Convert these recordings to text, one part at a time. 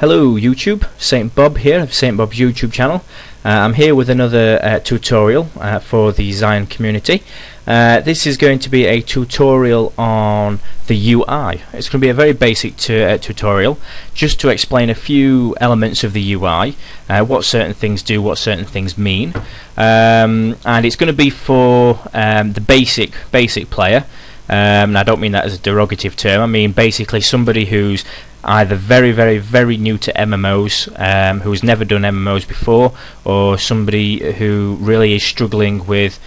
Hello YouTube, Saint Bob here of Saint Bob's YouTube channel. I'm here with another tutorial for the Xsyon community. This is going to be a tutorial on the UI. It's going to be a very basic tutorial just to explain a few elements of the UI, what certain things do, what certain things mean, and it's going to be for the basic player. And I don't mean that as a derogative term. I mean basically somebody who's either very new to MMOs, who's never done MMOs before, or somebody who really is struggling with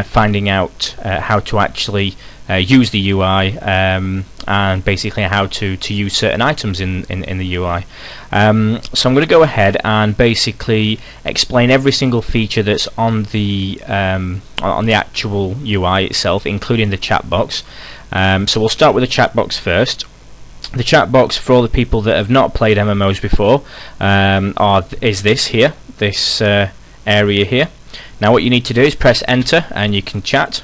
finding out how to actually use the UI, and basically how to use certain items in the UI. So I'm going to go ahead and basically explain every single feature that's on the actual UI itself, including the chat box. So we'll start with the chat box first. The chat box, for all the people that have not played MMOs before, is this here, this area here. Now what you need to do is press enter and you can chat.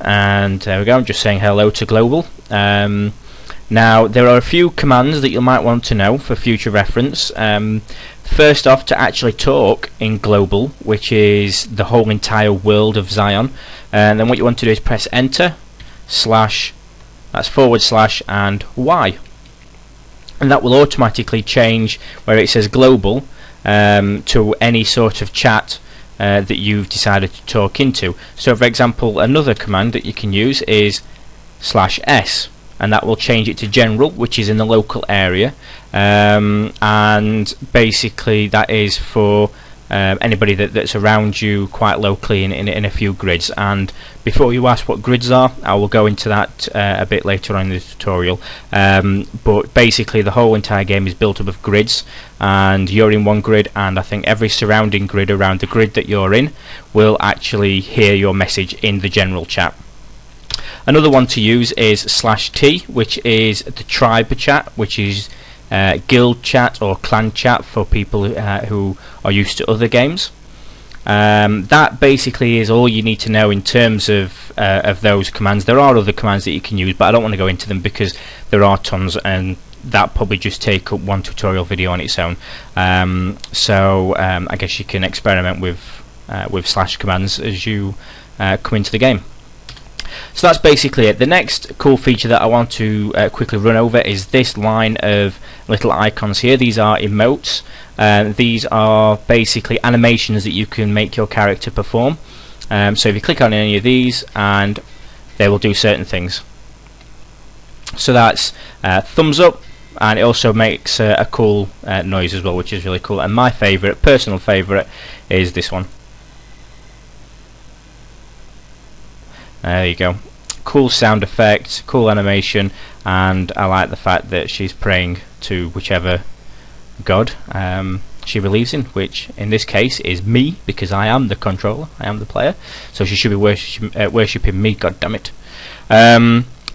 And there we go, I'm just saying hello to global. Now there are a few commands that you might want to know for future reference. First off, to actually talk in global, which is the whole entire world of Xsyon, and then what you want to do is press enter, slash, that's / and Y, and that will automatically change where it says global to any sort of chat that you've decided to talk into. So for example, another command that you can use is /S, and that will change it to general, which is in the local area, and basically that is for anybody that's around you quite locally in a few grids. And before you ask what grids are, I will go into that a bit later on in the tutorial, but basically the whole entire game is built up of grids, and you're in one grid, and I think every surrounding grid around the grid that you're in will actually hear your message in the general chat. Another one to use is /T, which is the tribe chat, which is guild chat or clan chat for people who are used to other games. That basically is all you need to know in terms of those commands. There are other commands that you can use, but I don't want to go into them because there are tons, and that probably just take up one tutorial video on its own. So I guess you can experiment with / commands as you come into the game. So that's basically it. The next cool feature that I want to quickly run over is this line of little icons here. These are emotes. These are basically animations that you can make your character perform. So if you click on any of these, and they will do certain things. So that's thumbs up, and it also makes a cool noise as well, which is really cool. And my personal favourite is this one. There you go. Cool sound effect, cool animation, and I like the fact that she's praying to whichever god she believes in, which in this case is me, because I am the controller, I am the player, so she should be worshipping me, god damn it.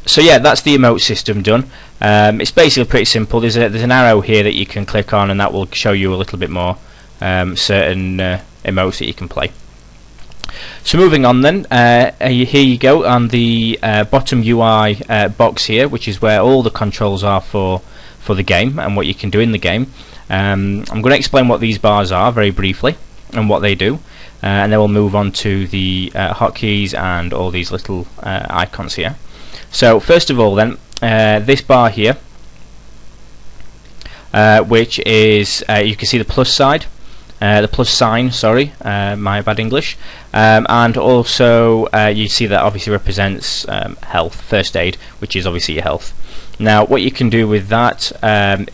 So yeah, that's the emote system done. It's basically pretty simple. There's an arrow here that you can click on, and that will show you a little bit more certain emotes that you can play. So moving on then, here you go on the bottom UI box here, which is where all the controls are for the game and what you can do in the game. I'm going to explain what these bars are very briefly and what they do, and then we'll move on to the hotkeys and all these little icons here. So first of all then, this bar here, which is, you can see the plus side. The plus sign, sorry, my bad English, and also you see that obviously represents health, first aid, which is obviously your health. Now what you can do with that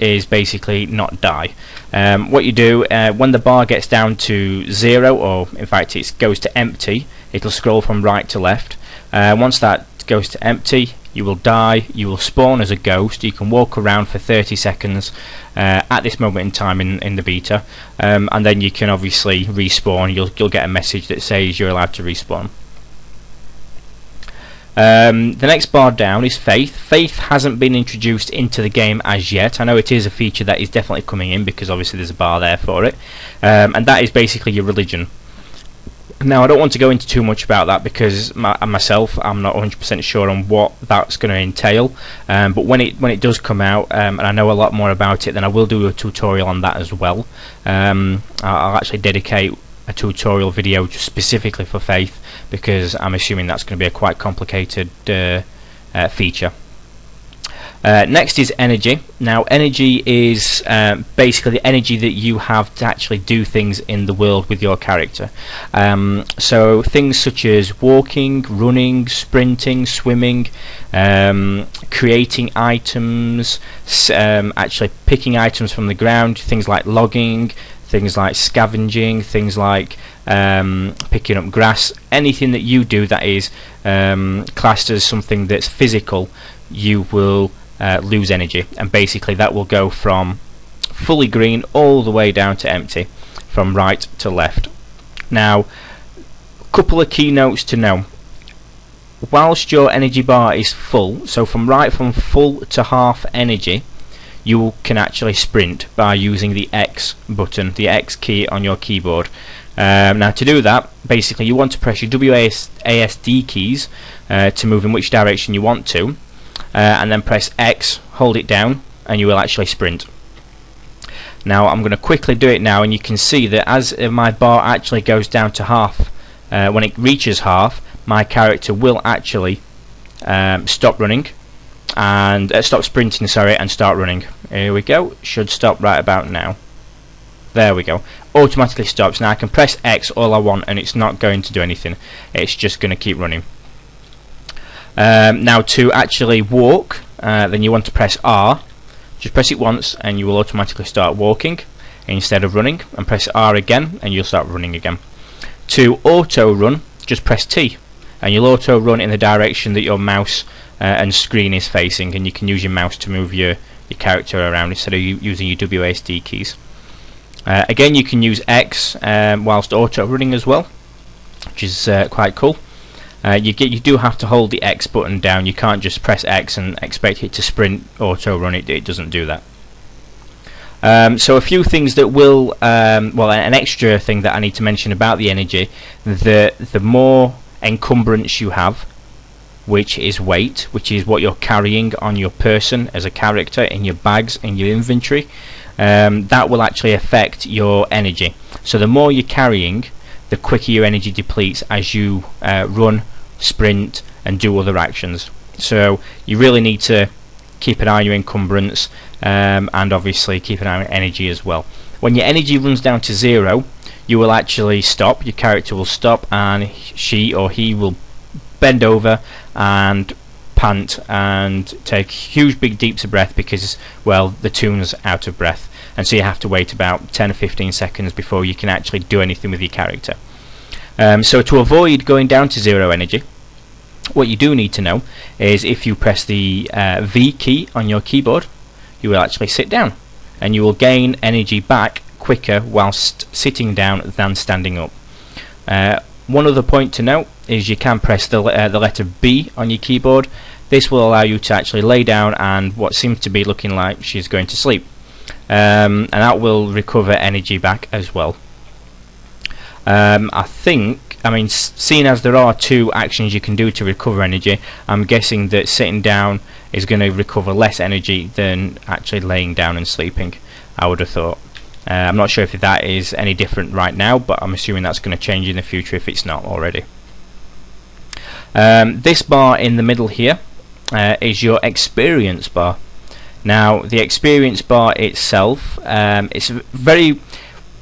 is basically not die. What you do when the bar gets down to 0, or in fact it goes to empty, it'll scroll from right to left. Once that goes to empty, you will die, you will spawn as a ghost. You can walk around for 30 seconds at this moment in time in the beta, and then you can obviously respawn. You'll get a message that says you're allowed to respawn. The next bar down is faith. Faith hasn't been introduced into the game as yet. I know it is a feature that is definitely coming in, because obviously there's a bar there for it, and that is basically your religion. Now I don't want to go into too much about that because myself I'm not 100% sure on what that's going to entail, but when it does come out, and I know a lot more about it, then I will do a tutorial on that as well. I'll actually dedicate a tutorial video just specifically for Faith, because I'm assuming that's going to be a quite complicated feature. Next is energy. Now energy is basically the energy that you have to actually do things in the world with your character. So things such as walking, running, sprinting, swimming, creating items, actually picking items from the ground, things like logging, things like scavenging, things like picking up grass. Anything that you do that is classed as something that's physical, you will lose energy, and basically that will go from fully green all the way down to empty, from right to left. Now, a couple of key notes to know. Whilst your energy bar is full, so from full to half energy, you can actually sprint by using the X button, the X key on your keyboard. Now to do that, basically you want to press your WASD keys to move in which direction you want to, and then press X, hold it down, and you will actually sprint. Now I'm going to quickly do it now, and you can see that as my bar actually goes down to half, when it reaches half, my character will actually stop running and stop sprinting, sorry, and start running. Here we go. Should stop right about now. There we go. Automatically stops. Now I can press X all I want and it's not going to do anything. It's just going to keep running. Now to actually walk, then you want to press R. Just press it once and you will automatically start walking instead of running, and press R again and you'll start running again. To auto run, just press T and you'll auto run in the direction that your mouse and screen is facing, and you can use your mouse to move your character around instead of using your WASD keys. Again, you can use X whilst auto running as well, which is quite cool. You do have to hold the X button down. You can't just press X and expect it to sprint auto run. It doesn't do that. So a few things that will, well, an extra thing that I need to mention about the energy: the more encumbrance you have, which is weight, which is what you're carrying on your person as a character, in your bags, in your inventory, that will actually affect your energy. So the more you're carrying, the quicker your energy depletes as you run, sprint and do other actions. So you really need to keep an eye on your encumbrance, and obviously keep an eye on energy as well. When your energy runs down to 0, you will actually stop. Your character will stop and she or he will bend over and pant and take huge big deeps of breath because, well, the tune's out of breath, and so you have to wait about 10 or 15 seconds before you can actually do anything with your character. So to avoid going down to 0 energy, what you do need to know is if you press the V key on your keyboard, you will actually sit down and you will gain energy back quicker whilst sitting down than standing up. One other point to note is you can press the letter B on your keyboard. This will allow you to actually lay down and what seems to be looking like she's going to sleep, and that will recover energy back as well. I mean, seeing as there are 2 actions you can do to recover energy, I'm guessing that sitting down is going to recover less energy than actually laying down and sleeping, I would have thought. I'm not sure if that is any different right now, but I'm assuming that's going to change in the future if it's not already. This bar in the middle here is your experience bar. Now the experience bar itself, it's very,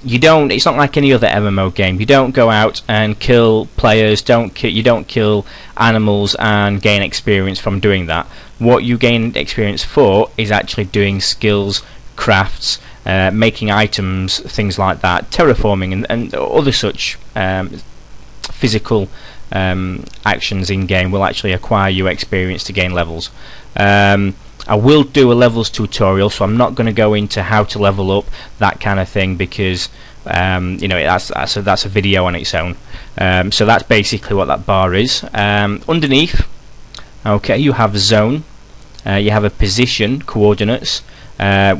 it's not like any other MMO game. You don't go out and kill players, you don't kill animals and gain experience from doing that. What you gain experience for is actually doing skills, crafts, making items, things like that, terraforming and other such physical actions in game will actually acquire you experience to gain levels. I will do a levels tutorial, so I'm not going to go into how to level up, that kind of thing, because you know, that's a video on its own. So that's basically what that bar is. Underneath, okay, you have a zone, you have a position, coordinates,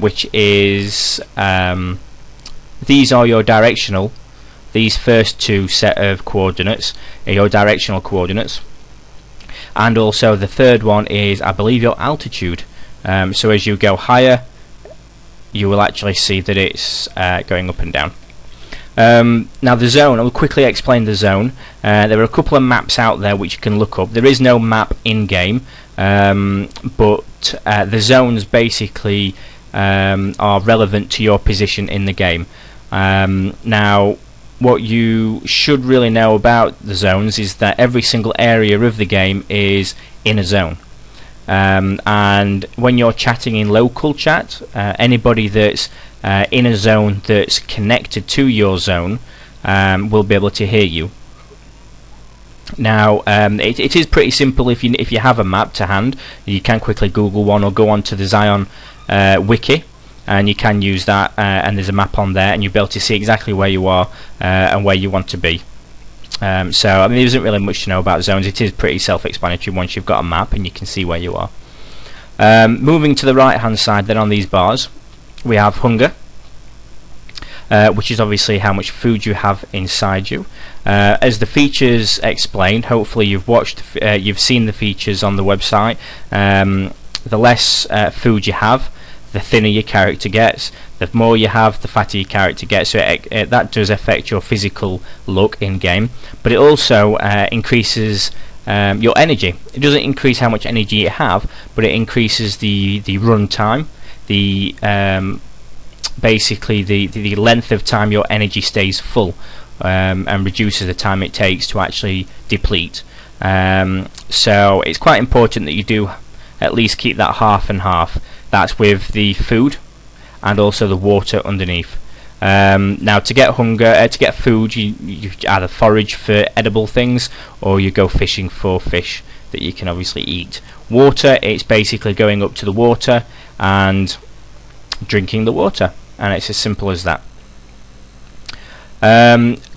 which is these are your directional these first two set of coordinates are your directional coordinates, and also the third one is, I believe, your altitude. So as you go higher, you will actually see that it's going up and down. Now the zone, I will quickly explain the zone. There are a couple of maps out there which you can look up. There is no map in game, but the zones basically are relevant to your position in the game. Now what you should really know about the zones is that every single area of the game is in a zone. And when you're chatting in local chat, anybody that's in a zone that's connected to your zone will be able to hear you. Now it is pretty simple. If you have a map to hand, you can quickly Google one or go onto the Xsyon wiki, and you can use that, and there's a map on there, and you'll be able to see exactly where you are and where you want to be. So I mean, there isn't really much to know about zones. It is pretty self-explanatory once you've got a map and you can see where you are. Moving to the right hand side then, on these bars we have hunger, which is obviously how much food you have inside you. As the features explain, hopefully you've seen the features on the website. The less food you have, the thinner your character gets. The more you have, the fatter your character gets. So that does affect your physical look in game, but it also increases your energy. It doesn't increase how much energy you have, but it increases the run time, basically the length of time your energy stays full, and reduces the time it takes to actually deplete. So it's quite important that you do at least keep that half and half. That's with the food and also the water underneath. Now to get to get food, you either forage for edible things or you go fishing for fish that you can obviously eat. Water, it's basically going up to the water and drinking the water, and it's as simple as that.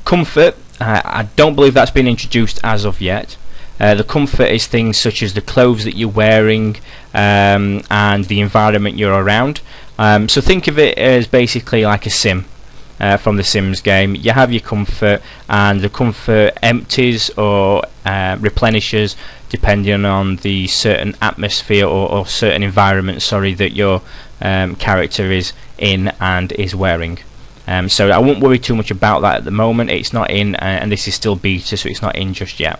Comfort, I don't believe that's been introduced as of yet. The comfort is things such as the clothes that you're wearing and the environment you're around. So think of it as basically like a sim from the Sims game. You have your comfort, and the comfort empties or replenishes depending on the certain atmosphere or certain environment, that your character is in and is wearing. So I won't worry too much about that at the moment. It's not in, and this is still beta, so it's not in just yet.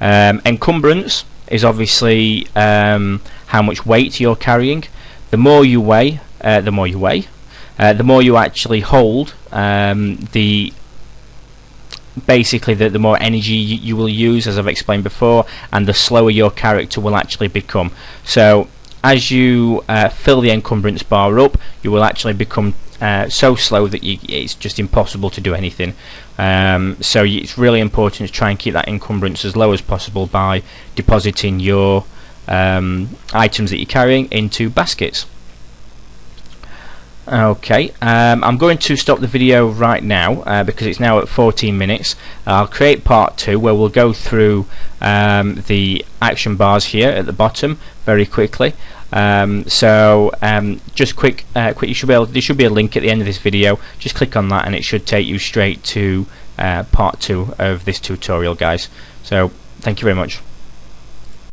Encumbrance is obviously how much weight you're carrying. The more you weigh, the more you actually hold, basically the more energy you will use, as I've explained before, and the slower your character will actually become. So as you fill the encumbrance bar up, you will actually become so slow that it's just impossible to do anything. So it's really important to try and keep that encumbrance as low as possible by depositing your items that you're carrying into baskets. Okay, I'm going to stop the video right now because it's now at 14 minutes. I'll create part 2 where we'll go through the action bars here at the bottom very quickly. Just quick, you should be able. There should be a link at the end of this video. Just click on that, and it should take you straight to part 2 of this tutorial, guys. So thank you very much.